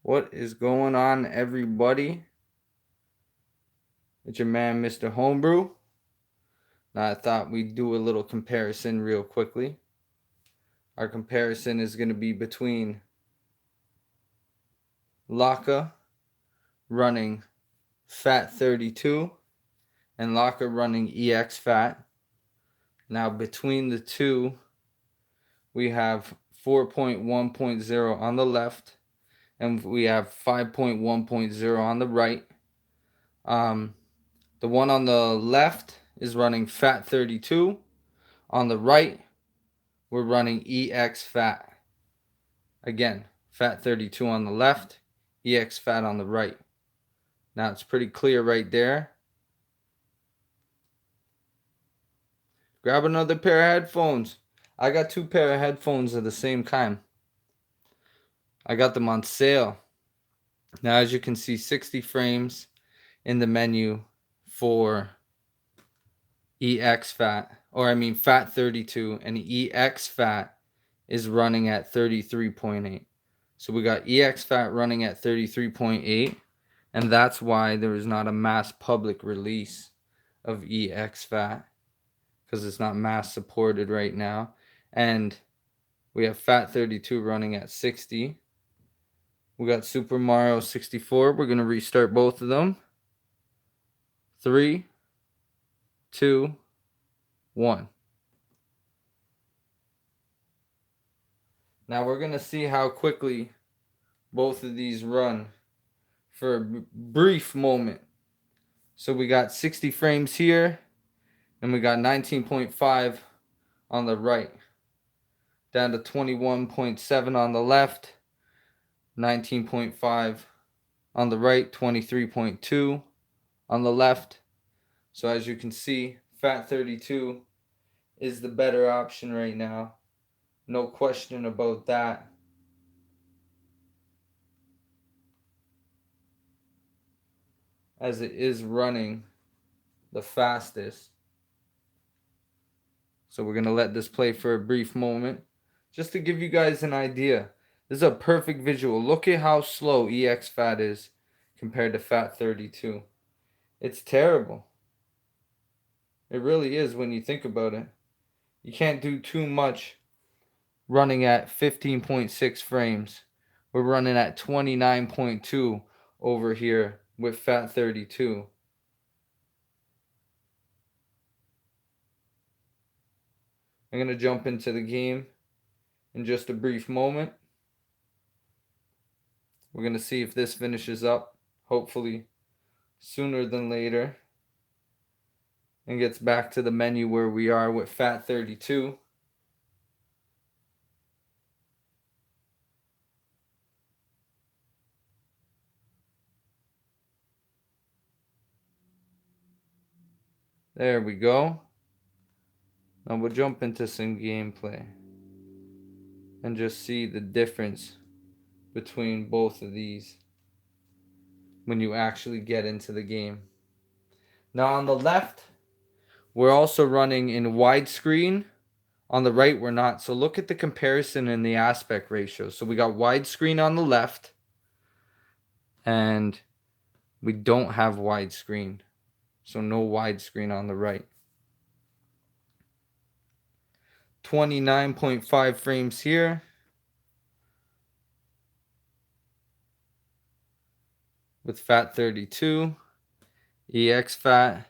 What is going on, everybody? It's your man, Mr. Homebrew. Now, I thought we'd do a little comparison real quickly. Our comparison is going to be between LAKKA running Fat32 and LAKKA running Exfat. Now, between the two, we have 4.1.0 on the left, and we have 5.1.0 on the right. The one on the left is running Fat32. On the right, we're running Exfat. Again, Fat32 on the left, Exfat on the right. Now it's pretty clear right there. Grab another pair of headphones. I got 2 pair of headphones of the same kind. I got them on sale. Now, as you can see, 60 frames in the menu for Fat32, and Exfat is running at 33.8. So we got Exfat running at 33.8, and that's why there is not a mass public release of Exfat, because it's not mass supported right now. And we have Fat32 running at 60. We got Super Mario 64. We're going to restart both of them. 3, 2, 1. Now we're going to see how quickly both of these run for a brief moment. So we got 60 frames here, and we got 19.5 on the right, down to 21.7 on the left, 19.5 on the right, 23.2 on the left. So as you can see, Fat32 is the better option right now. No question about that. As it is running the fastest. So we're going to let this play for a brief moment, just to give you guys an idea. This is a perfect visual. Look at how slow Exfat is compared to Fat32. It's terrible. It really is when you think about it. You can't do too much running at 15.6 frames. We're running at 29.2 over here with Fat32. I'm going to jump into the game in just a brief moment. We're going to see if this finishes up, hopefully sooner than later, and gets back to the menu where we are with Fat32. There we go. Now we'll jump into some gameplay and just see the difference between both of these when you actually get into the game. Now on the left, we're also running in widescreen. On the right, we're not. So look at the comparison in the aspect ratio. So we got widescreen on the left, and we don't have widescreen. So no widescreen on the right. 29.5 frames here. With Fat32, Exfat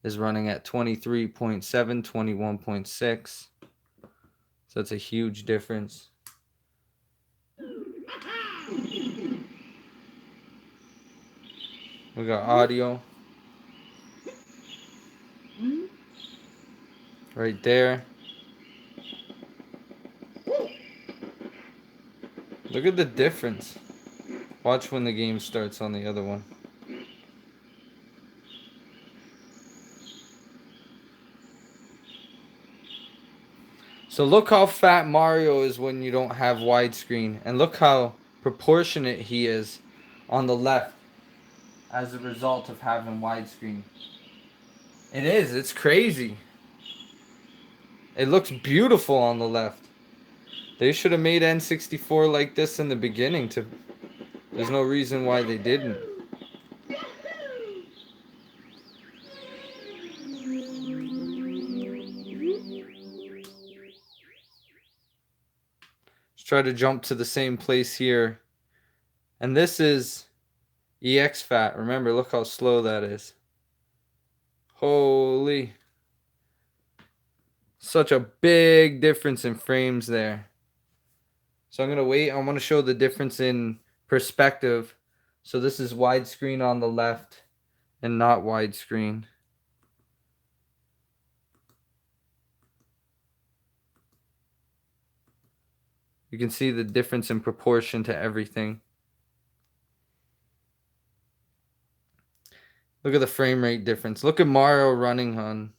is running at 23.7, 21.6. So it's a huge difference. We got audio right there. Look at the difference. Watch when the game starts on the other one. So look how fat Mario is when you don't have widescreen. And look how proportionate he is on the left as a result of having widescreen. It is. It's crazy. It looks beautiful on the left. They should have made N64 like this in the beginning to There's no reason why they didn't. Let's try to jump to the same place here. And this is Exfat. Remember, look how slow that is. Holy. Such a big difference in frames there. So I'm going to wait. I want to show the difference in perspective. So this is widescreen on the left and not widescreen. You can see the difference in proportion to everything. Look at the frame rate difference. Look at Mario running on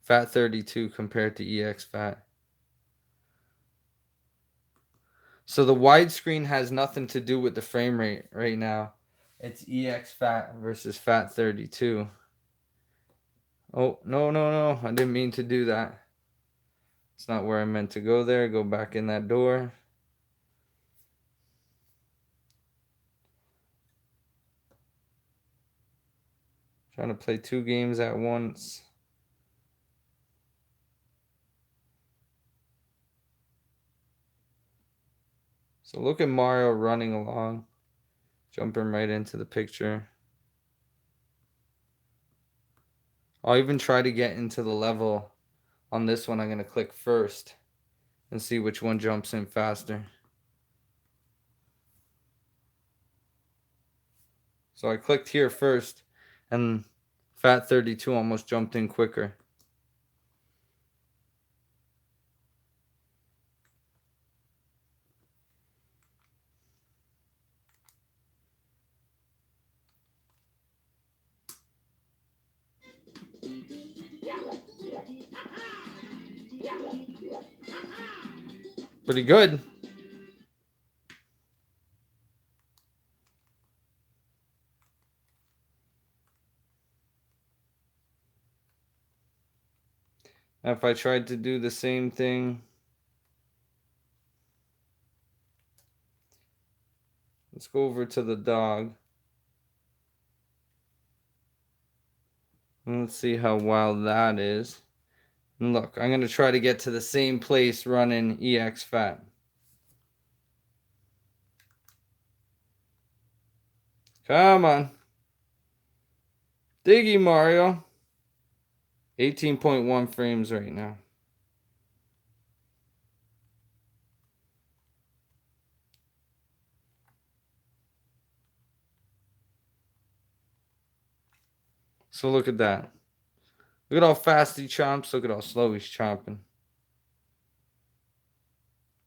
Fat32 compared to Exfat. So the widescreen has nothing to do with the frame rate right now. It's Exfat versus Fat32. Oh, no. I didn't mean to do that. It's not where I meant to go there. Go back in that door. Trying to play two games at once. So look at Mario running along, jumping right into the picture. I'll even try to get into the level on this one. I'm going to click first and see which one jumps in faster. So I clicked here first, and Fat32 almost jumped in quicker. Pretty good. Now if I tried to do the same thing, let's go over to the dog. And let's see how wild that is. And look, I'm going to try to get to the same place running Exfat. Come on. Diggy Mario. 18.1 frames right now. So look at that. Look at how fast he chomps. Look at how slow he's chomping.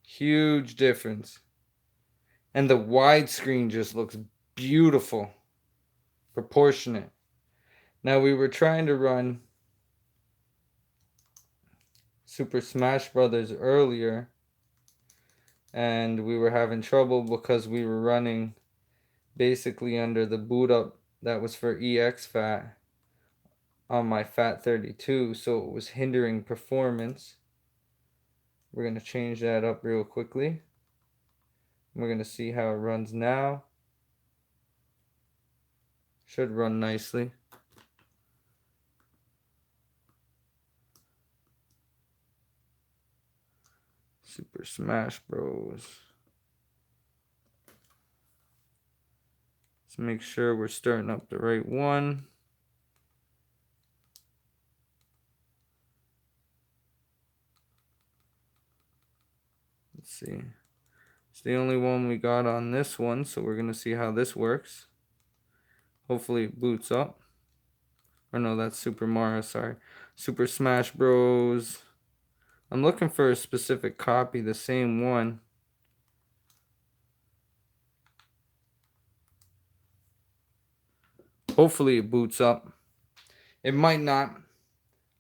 Huge difference. And the widescreen just looks beautiful. Proportionate. Now we were trying to run Super Smash Brothers earlier, and we were having trouble because we were running basically under the boot up that was for Exfat on my Fat32, so it was hindering performance. We're going to change that up real quickly. We're going to see how it runs now. Should run nicely. Super Smash Bros. Let's make sure we're starting up the right one. Let's see. It's the only one we got on this one, so we're going to see how this works. Hopefully it boots up. Or no, that's Super Mario, sorry. Super Smash Bros. I'm looking for a specific copy, the same one. Hopefully it boots up. It might not.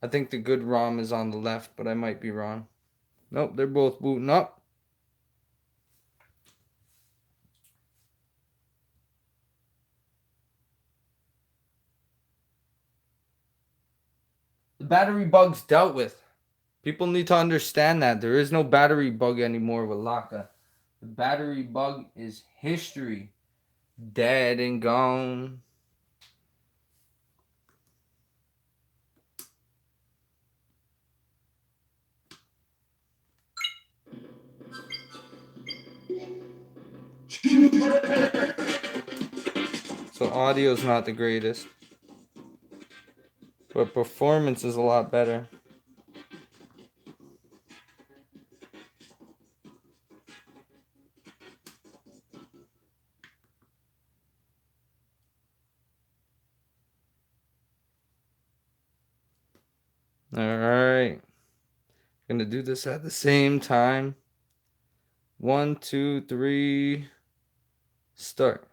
I think the good ROM is on the left, but I might be wrong. Nope, they're both booting up. The battery bug's dealt with. People need to understand that. There is no battery bug anymore with LAKKA. The battery bug is history. dead and gone. So audio's not the greatest, but performance is a lot better. Alright. Gonna do this at the same time. 1, 2, 3, start.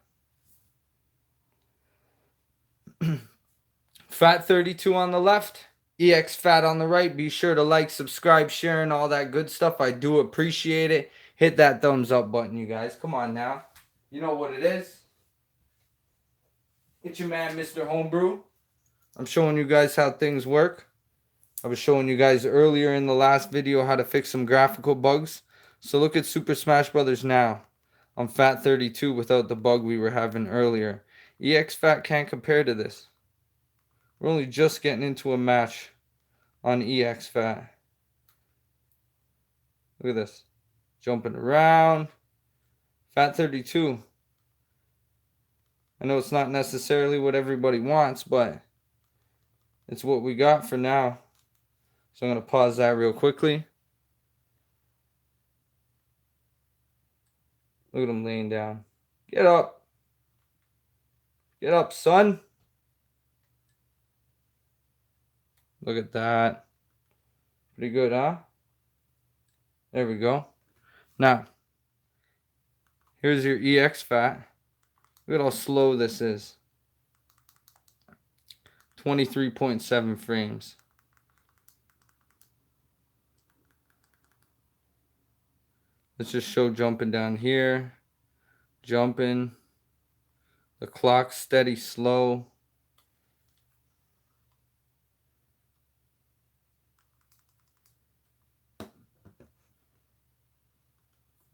Fat32 on the left, Exfat on the right. Be sure to like, subscribe, share, and all that good stuff. I do appreciate it. Hit that thumbs up button, you guys. Come on now. You know what it is. It's your man, Mr. Homebrew. I'm showing you guys how things work. I was showing you guys earlier in the last video how to fix some graphical bugs. So look at Super Smash Brothers now on Fat32 without the bug we were having earlier. Exfat can't compare to this. We're only just getting into a match on Exfat. Look at this. Jumping around. Fat32. I know it's not necessarily what everybody wants, but it's what we got for now. So I'm going to pause that real quickly. Look at him laying down. Get up. Get up, son. Look at that. Pretty good, huh? There we go. Now, here's your Exfat. Look at how slow this is. 23.7 frames. Let's just show jumping down here. Jumping. The clock steady slow.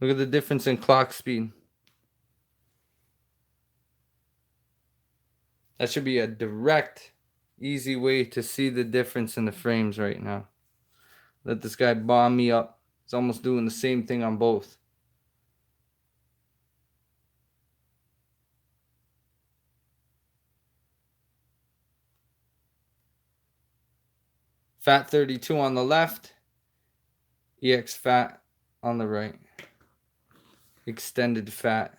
Look at the difference in clock speed. That should be a direct, easy way to see the difference in the frames right now. Let this guy bomb me up. It's almost doing the same thing on both. Fat32 on the left. Exfat on the right. Extended fat.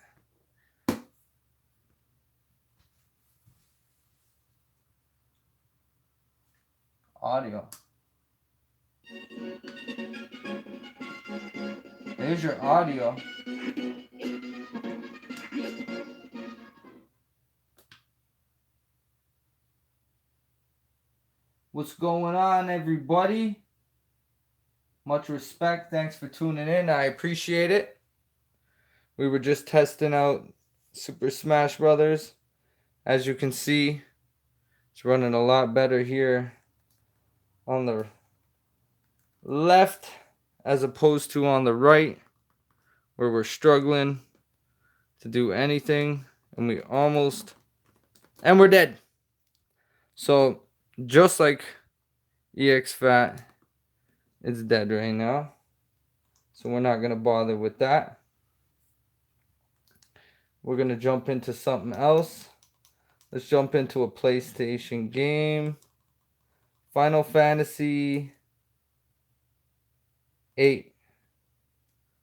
Audio. There's your audio. What's going on, everybody? Much respect. Thanks for tuning in. I appreciate it. We were just testing out Super Smash Brothers. As you can see, it's running a lot better here on the left as opposed to on the right, where we're struggling to do anything, and we're dead. So just like Exfat, it's dead right now, so we're not gonna bother with that. We're gonna jump into something else. Let's jump into a PlayStation game. Final Fantasy 8.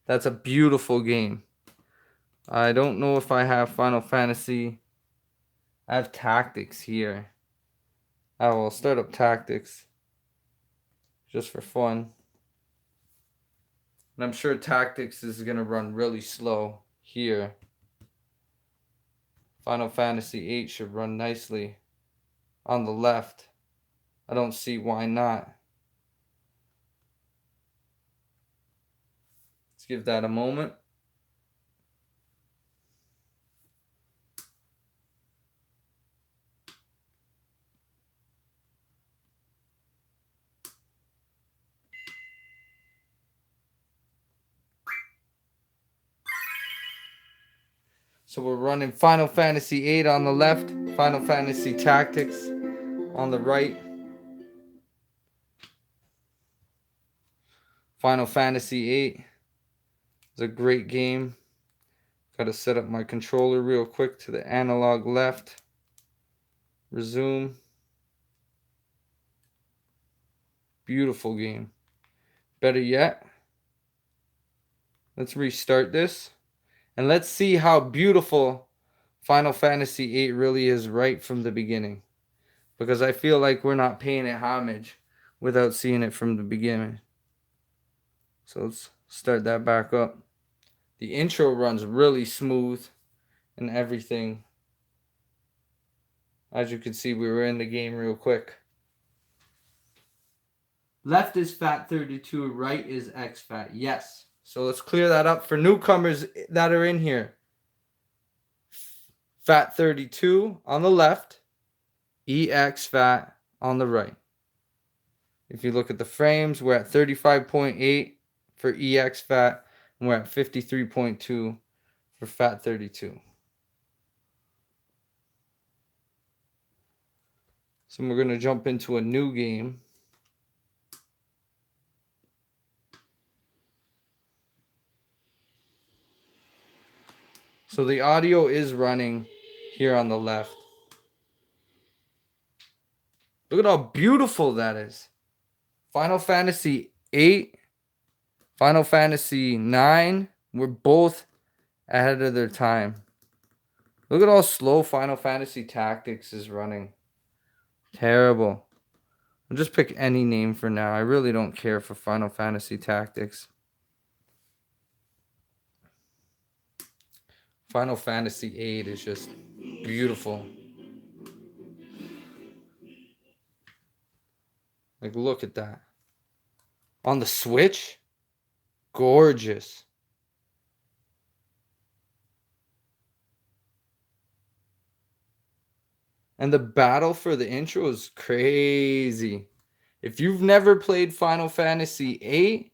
That's a beautiful game. I don't know if I have Final Fantasy. I have Tactics here. I will start up Tactics just for fun. And I'm sure Tactics is going to run really slow here. Final Fantasy 8 should run nicely on the left. I don't see why not. Let's give that a moment. So we're running Final Fantasy VIII on the left, Final Fantasy Tactics on the right. Final Fantasy VIII is a great game. Got to set up my controller real quick to the analog left. Resume. Beautiful game. Better yet, let's restart this. And let's see how beautiful Final Fantasy VIII really is right from the beginning. Because I feel like we're not paying it homage without seeing it from the beginning. So let's start that back up. The intro runs really smooth and everything. As you can see, we were in the game real quick. Left is Fat32, right is Exfat. Yes. So let's clear that up for newcomers that are in here. Fat32 on the left, Exfat on the right. If you look at the frames, we're at 35.8 for Exfat, and we're at 53.2 for Fat32. So we're going to jump into a new game. So the audio is running here on the left. Look at how beautiful that is. Final Fantasy VIII, Final Fantasy IX were both ahead of their time. Look at how slow Final Fantasy Tactics is running. Terrible. I'll just pick any name for now. I really don't care for Final Fantasy Tactics. Final Fantasy VIII is just beautiful. Like, look at that. On the Switch, gorgeous. And the battle for the intro is crazy. If you've never played Final Fantasy VIII,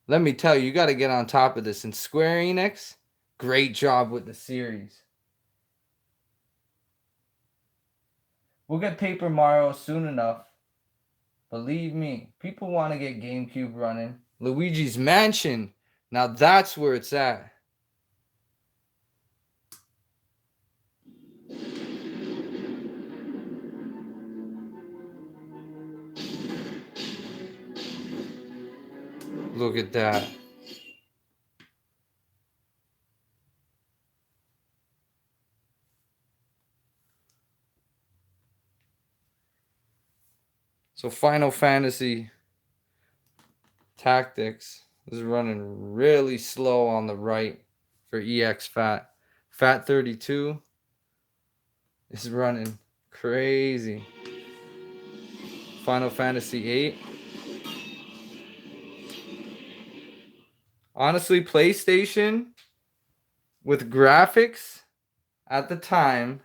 let me tell you, you got to get on top of this. And Square Enix, great job with the series. We'll get Paper Mario soon enough. Believe me, people want to get GameCube running. Luigi's Mansion, now that's where it's at. Look at that. So Final Fantasy Tactics is running really slow on the right for Exfat. Fat32 is running crazy. Final Fantasy VIII. Honestly, PlayStation with graphics at the time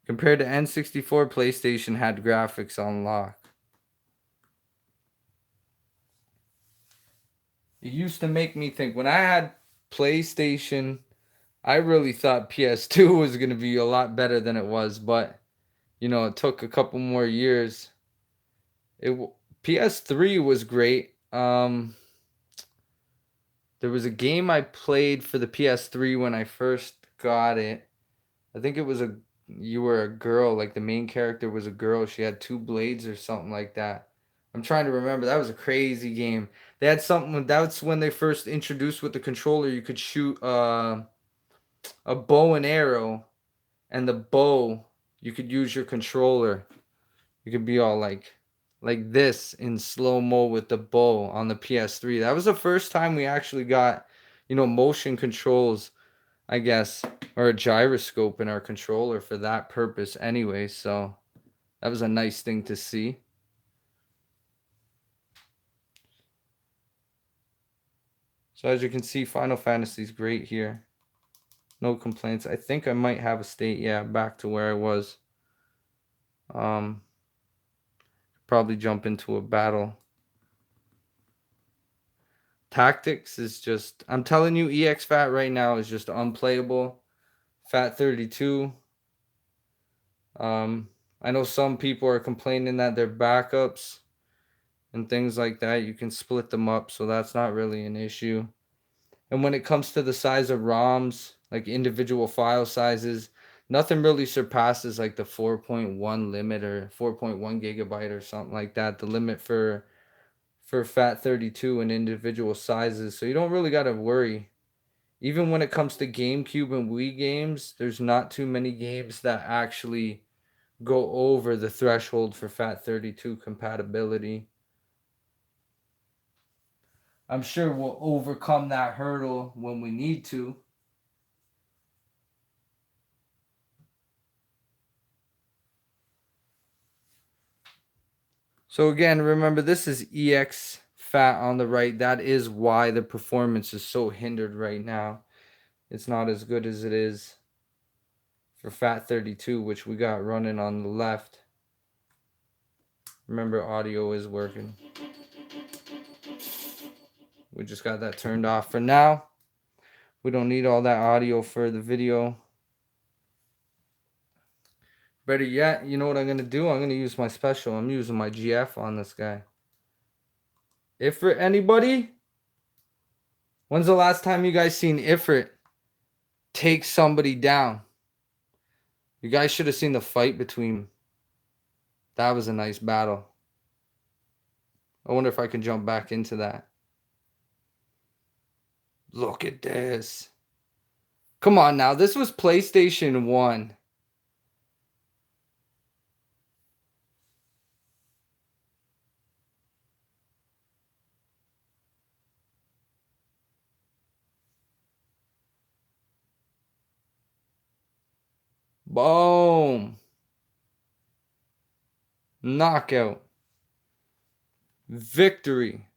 compared to N64, PlayStation had graphics on lock. It used to make me think, when I had PlayStation, I really thought PS2 was going to be a lot better than it was, but you know, it took a couple more years. PS3 was great. There was a game I played for the PS3 when I first got it. I think it was you were a girl, like the main character was a girl. She had two blades or something like that. I'm trying to remember. That was a crazy game. They had something. That's when they first introduced with the controller. You could shoot a bow and arrow, and the bow you could use your controller. You could be all like this in slow-mo with the bow on the PS3. That was the first time we actually got, you know, motion controls, I guess, or a gyroscope in our controller for that purpose anyway. So that was a nice thing to see. So as you can see, Final Fantasy is great here. No complaints. I think I might have a state, yeah, back to where I was. Probably jump into a battle. Tactics is just, I'm telling you, Exfat right now is just unplayable. Fat32. I know some people are complaining that they're backups and things like that. You can split them up, so that's not really an issue. And when it comes to the size of ROMs, like individual file sizes, nothing really surpasses like the 4.1 limit or 4.1 gigabyte or something like that. The limit for Fat32 and individual sizes. So you don't really got to worry. Even when it comes to GameCube and Wii games, there's not too many games that actually go over the threshold for Fat32 compatibility. I'm sure we'll overcome that hurdle when we need to. So again, remember this is Exfat on the right. That is why the performance is so hindered right now. It's not as good as it is for Fat32, which we got running on the left. Remember, audio is working. We just got that turned off for now. We don't need all that audio for the video. Better yet, you know what I'm going to do? I'm going to use my special. I'm using my GF on this guy. Ifrit, anybody? When's the last time you guys seen Ifrit take somebody down? You guys should have seen the fight between them. That was a nice battle. I wonder if I can jump back into that. Look at this. Come on now. This was PlayStation 1. Boom. Knockout. Victory.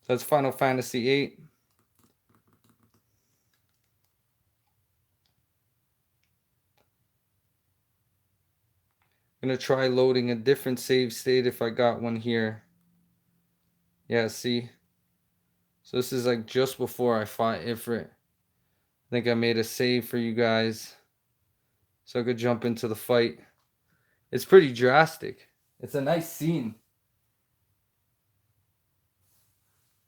That's Final Fantasy VIII. I'm going to try loading a different save state if I got one here. Yeah, see? So this is like just before I fought Ifrit. I think I made a save for you guys so I could jump into the fight. It's pretty drastic. It's a nice scene.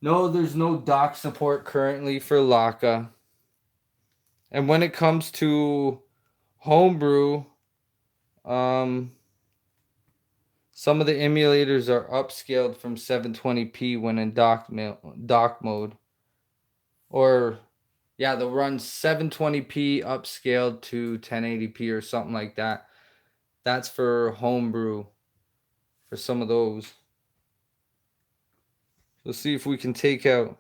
No, there's no dock support currently for LAKKA. And when it comes to homebrew, some of the emulators are upscaled from 720p when in dock mode. Or, yeah, they'll run 720p upscaled to 1080p or something like that. That's for homebrew, for some of those. Let's see if we can take out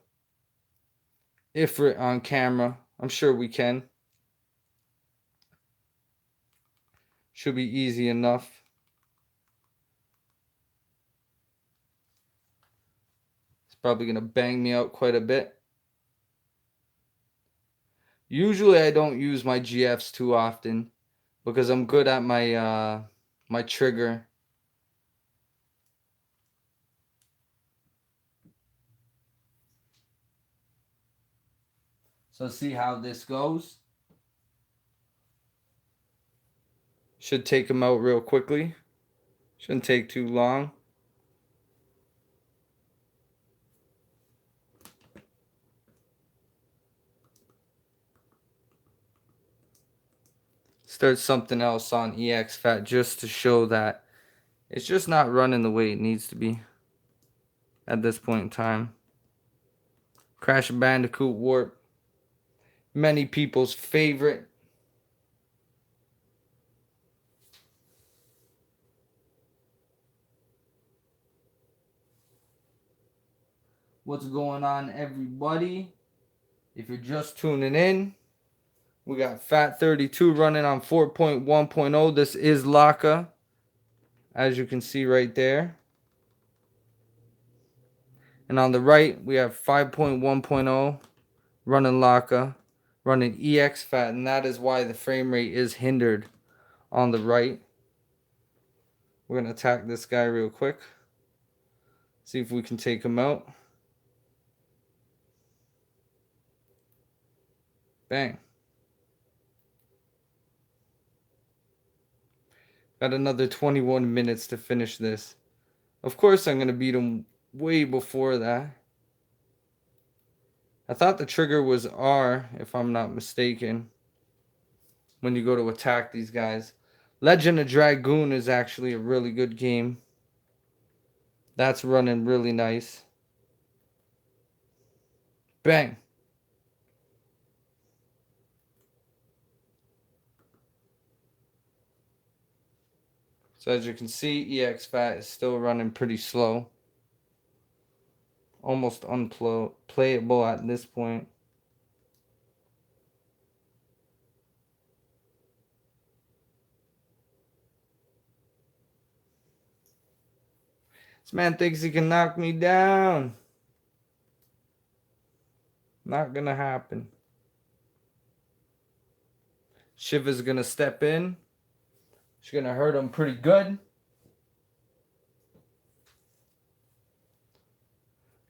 Ifrit on camera. I'm sure we can. Should be easy enough. It's probably going to bang me out quite a bit. Usually I don't use my GFs too often because I'm good at my my trigger. So see how this goes. Should take them out real quickly. Shouldn't take too long. Start something else on Exfat just to show that it's just not running the way it needs to be at this point in time. Crash Bandicoot Warp. Many people's favorite. What's going on, everybody? If you're just tuning in, we got Fat32 running on 4.1.0. This is LAKKA, as you can see right there. And on the right, we have 5.1.0 running LAKKA, running Exfat, and that is why the frame rate is hindered on the right. We're going to attack this guy real quick. See if we can take him out. Bang. Got another 21 minutes to finish this. Of course, I'm going to beat him way before that. I thought the trigger was R, if I'm not mistaken, when you go to attack these guys. Legend of Dragoon is actually a really good game. That's running really nice. Bang. So as you can see, Exfat is still running pretty slow. Almost unplayable at this point. This man thinks he can knock me down. Not gonna happen. Shiva's gonna step in. She's gonna hurt him pretty good.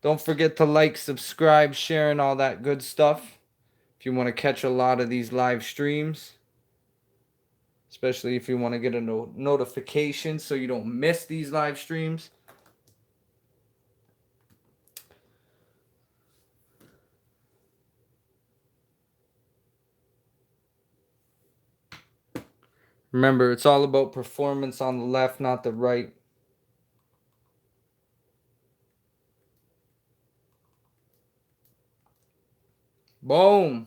Don't forget to like, subscribe, share, and all that good stuff. If you want to catch a lot of these live streams. Especially if you want to get a notification so you don't miss these live streams. Remember, it's all about performance on the left, not the right. Boom.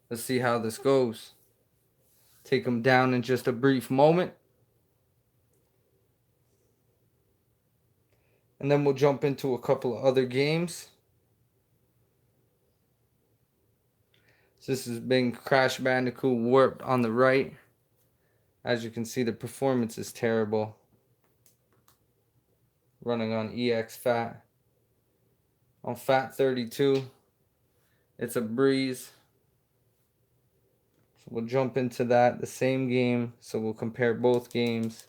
Let's see how this goes. Take him down in just a brief moment. And then we'll jump into a couple of other games. So this has been Crash Bandicoot Warped on the right. As you can see, the performance is terrible. Running on Exfat. On Fat32, it's a breeze. So we'll jump into that, the same game. So we'll compare both games.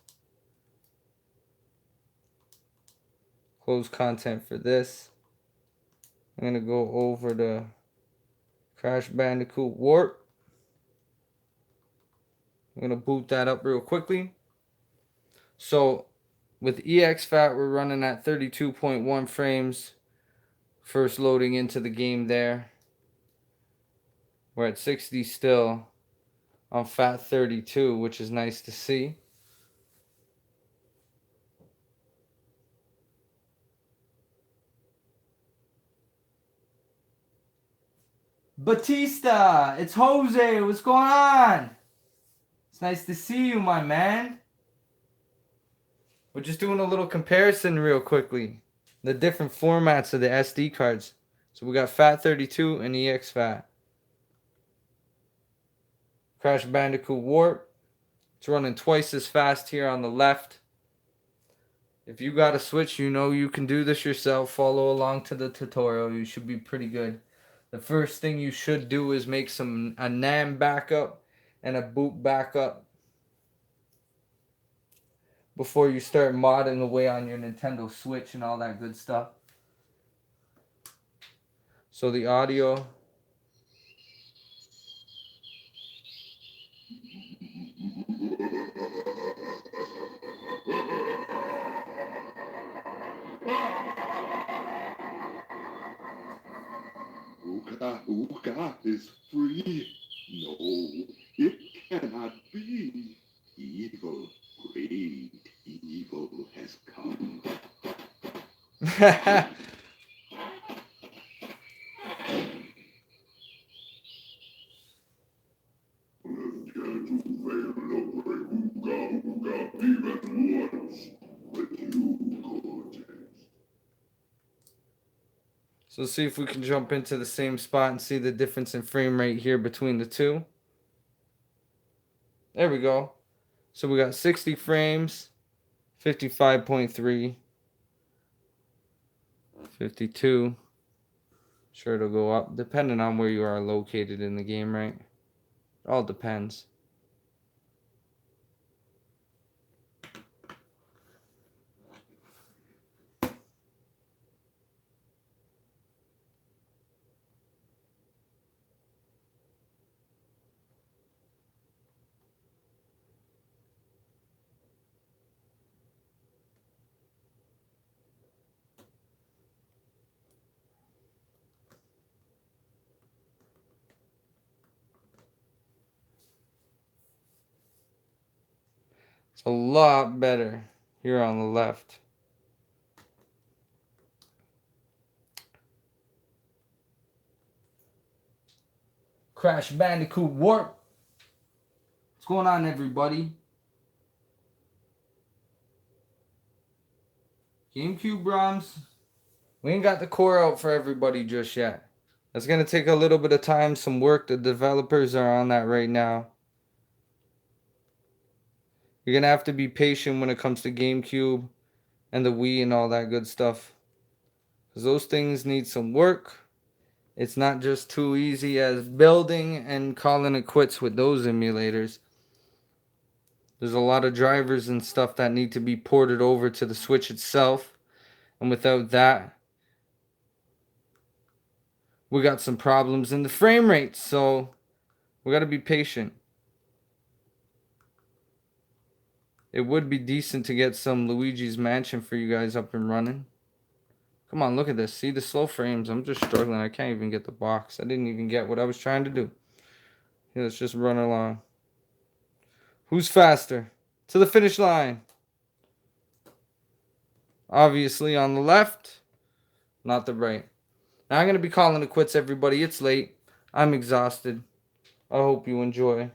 Close content for this. I'm going to go over to Crash Bandicoot Warp. I'm going to boot that up real quickly. So with Exfat, we're running at 32.1 frames. First loading into the game there. We're at 60 still on Fat32, which is nice to see. Batista, it's Jose. What's going on? It's nice to see you, my man. We're just doing a little comparison real quickly. The different formats of the SD cards. So we got Fat32 and Exfat. Crash Bandicoot Warp. It's running twice as fast here on the left. If you got a Switch, you know you can do this yourself. Follow along to the tutorial. You should be pretty good. The first thing you should do is make a NAND backup and a boot backup before you start modding away on your Nintendo Switch and all that good stuff. So the audio. Ooga is free. No, it cannot be. Evil, great evil has come. So let's see if we can jump into the same spot and see the difference in frame rate here between the two. There we go. So we got 60 frames, 55.3, 52. Sure, it'll go up depending on where you are located in the game, right? It all depends. It's a lot better here on the left. Crash Bandicoot Warp. What's going on, everybody? GameCube ROMs. We ain't got the core out for everybody just yet. That's going to take a little bit of time, some work. The developers are on that right now. You're going to have to be patient when it comes to GameCube and the Wii and all that good stuff. Because those things need some work. It's not just too easy as building and calling it quits with those emulators. There's a lot of drivers and stuff that need to be ported over to the Switch itself. And without that, we got some problems in the frame rate. So we got to be patient. It would be decent to get some Luigi's Mansion for you guys up and running. Come on, look at this. See the slow frames? I'm just struggling. I can't even get the box. I didn't even get what I was trying to do. Here, let's just run along. Who's faster? To the finish line. Obviously on the left, not the right. Now I'm going to be calling it quits, everybody. It's late. I'm exhausted. I hope you enjoy.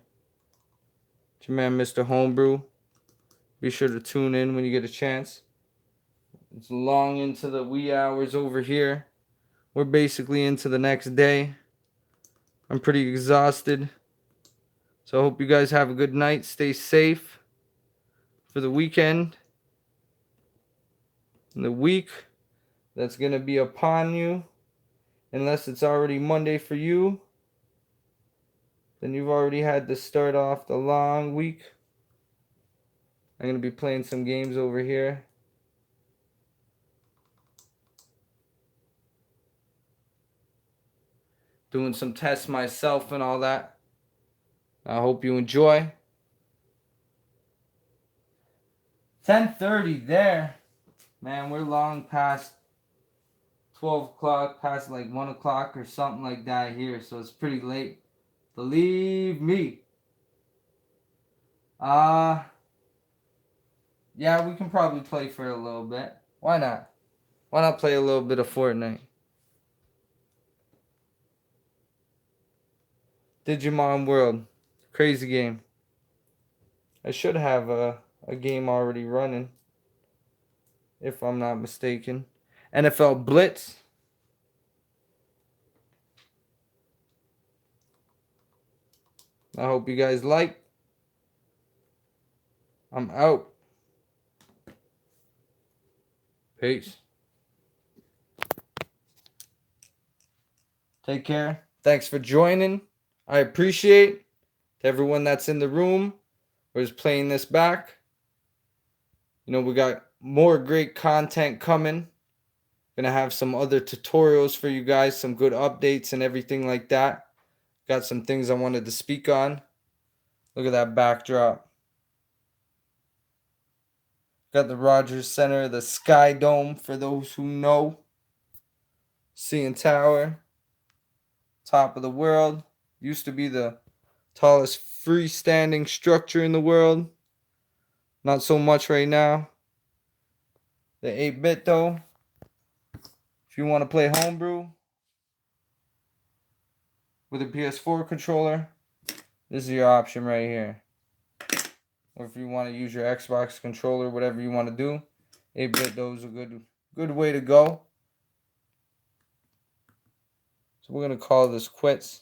It's your man, Mr. Homebrew. Be sure to tune in when you get a chance. It's long into the wee hours over here. We're basically into the next day. I'm pretty exhausted. So I hope you guys have a good night. Stay safe for the weekend. And the week that's going to be upon you. Unless it's already Monday for you. Then you've already had to start off the long week. I'm going to be playing some games over here. Doing some tests myself and all that. I hope you enjoy. 10:30 there. Man, we're long past 12 o'clock, past like 1 o'clock or something like that here. So it's pretty late. Believe me. Yeah, we can probably play for a little bit. Why not? Why not play a little bit of Fortnite? Digimon World. Crazy game. I should have a game already running. If I'm not mistaken. NFL Blitz. I hope you guys like. I'm out. Peace. Take care. Thanks for joining. I appreciate to everyone that's in the room or is playing this back. You know, we got more great content coming. Gonna have some other tutorials for you guys, some good updates and everything like that. Got some things I wanted to speak on. Look at that backdrop. Got the Rogers Center, the Sky Dome for those who know. CN Tower. Top of the world. Used to be the tallest freestanding structure in the world. Not so much right now. The 8-bit though. If you want to play homebrew with a PS4 controller, this is your option right here. Or if you want to use your Xbox controller, whatever you want to do, 8-bit though is a good way to go. So we're going to call this quits.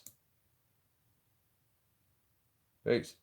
Peace.